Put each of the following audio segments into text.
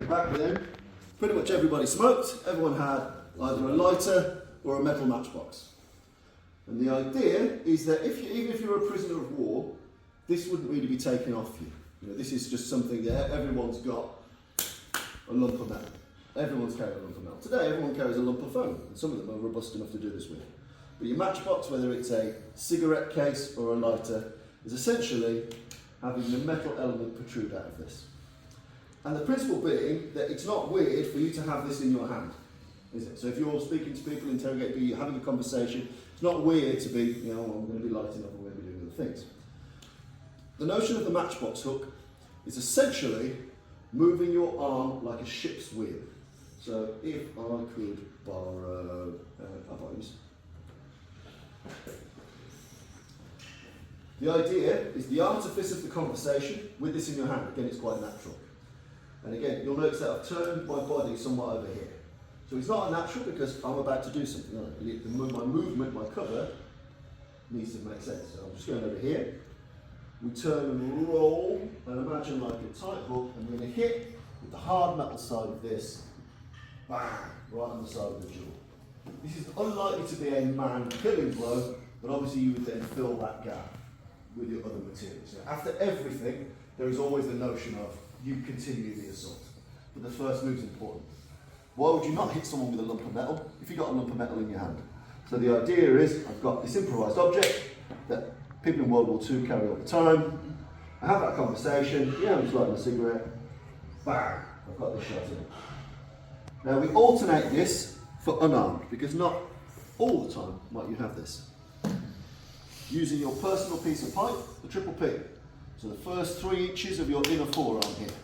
Back then, pretty much everybody smoked. Everyone had either a lighter or a metal matchbox. And the idea is that even if you're a prisoner of war, this wouldn't really be taken off you. This is just something that everyone's got a lump of metal. Everyone's carrying a lump of metal. Today, everyone carries a lump of foam, and some of them are robust enough to do this with. But your matchbox, whether it's a cigarette case or a lighter, is essentially having the metal element protrude out of this. And the principle being that it's not weird for you to have this in your hand, is it? So if you're speaking to people, interrogating people, you're having a conversation, it's not weird to be, I'm going to be lighting up, I'm going to be doing other things. The notion of the matchbox hook is essentially moving your arm like a ship's wheel. So if I could borrow a bones. The idea is the artifice of the conversation with this in your hand. Again, it's quite natural. And again, you'll notice that I've turned my body somewhat over here. So it's not unnatural because I'm about to do something. My movement, my cover, needs to make sense. So I'm just going over here. We turn and roll, and imagine like a tight hook, and we're going to hit with the hard metal side of this, bang, right on the side of the jaw. This is unlikely to be a man-killing blow, but obviously you would then fill that gap with your other materials. So after everything, there is always the notion of you continue the assault. But the first move is important. Why would you not hit someone with a lump of metal if you've got a lump of metal in your hand? So the idea is, I've got this improvised object that people in World War II carry all the time. I have that conversation, I'm just lighting a cigarette, bang, I've got this shot in. Now we alternate this for unarmed, because not all the time might you have this. Using your personal piece of pipe, the triple P. So the first 3 inches of your inner forearm here.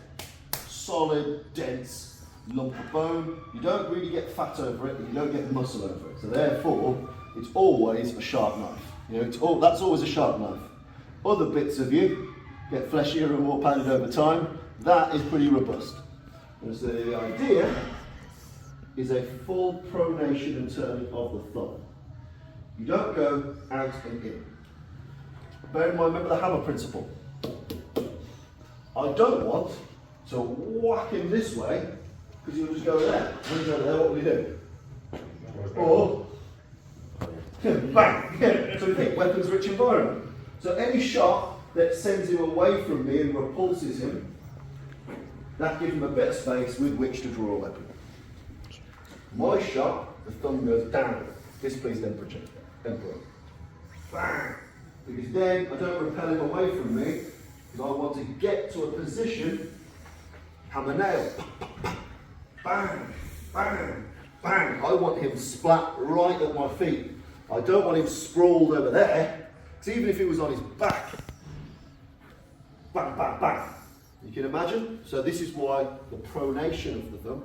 Solid, dense lump of bone. You don't really get fat over it, and you don't get muscle over it. So therefore, it's always a sharp knife. That's always a sharp knife. Other bits of you get fleshier and more padded over time. That is pretty robust. And so the idea is a full pronation and turning of the thumb. You don't go out and in. Bear in mind, remember the hammer principle. I don't want to whack him this way, because he'll just go there. When he's over there, what will he do? Or, bang! So we think, weapons-rich environment. So any shot that sends him away from me and repulses him, that gives him a bit of space with which to draw a weapon. My shot, the thumb goes down. Displeased Emperor. Bang! Because then I don't repel him away from me, because I want to get to a position, hammer nail, bang, bang, bang. I want him splat right at my feet. I don't want him sprawled over there, because even if he was on his back, bang, bang, bang. You can imagine? So this is why the pronation of the thumb,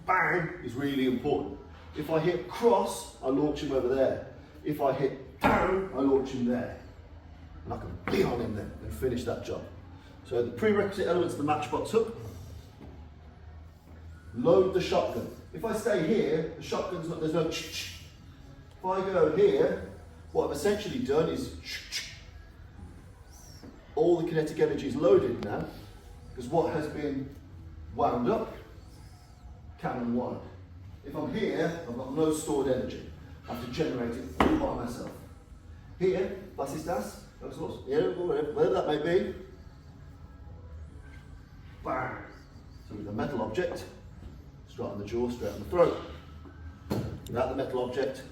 bang, is really important. If I hit cross, I launch him over there. If I hit down, I launch him there. And I can be on him then and finish that job. So the prerequisite elements of the matchbox hook. Load the shotgun. If I stay here, the shotgun's not, there's no ch-ch. If I go here, what I've essentially done is ch-ch. All the kinetic energy is loaded now, because what has been wound up can unwind. If I'm here, I've got no stored energy. I have to generate it all by myself. Here, was ist das? Whatever that may be. Bang! So with a metal object, straight on the jaw, straight on the throat. Without the metal object,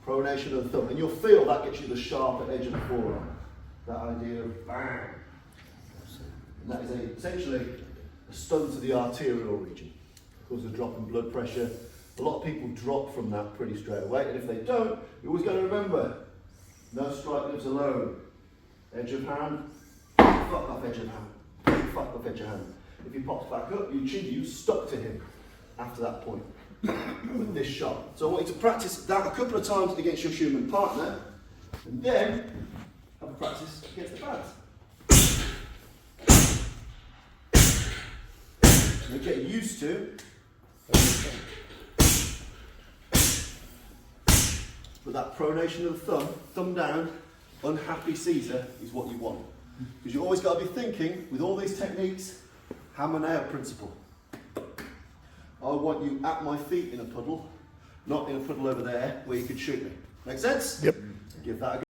pronation of the thumb. And you'll feel that gets you the sharper edge of the forearm. That idea of bang. And that is essentially a stun to the arterial region. Causes a drop in blood pressure. A lot of people drop from that pretty straight away, and if they don't, you always got to remember, no strike lives alone. Edge of hand, fuck off edge of hand, fuck off edge of hand. If he pops back up, you stuck to him after that point with this shot. So I want you to practice that a couple of times against your human partner, and then have a practice against the bads. And get used to. But that pronation of the thumb down, unhappy Caesar is what you want. Because you've always got to be thinking, with all these techniques, hammer nail principle. I want you at my feet in a puddle, not in a puddle over there where you could shoot me. Make sense? Yep. Give that a go.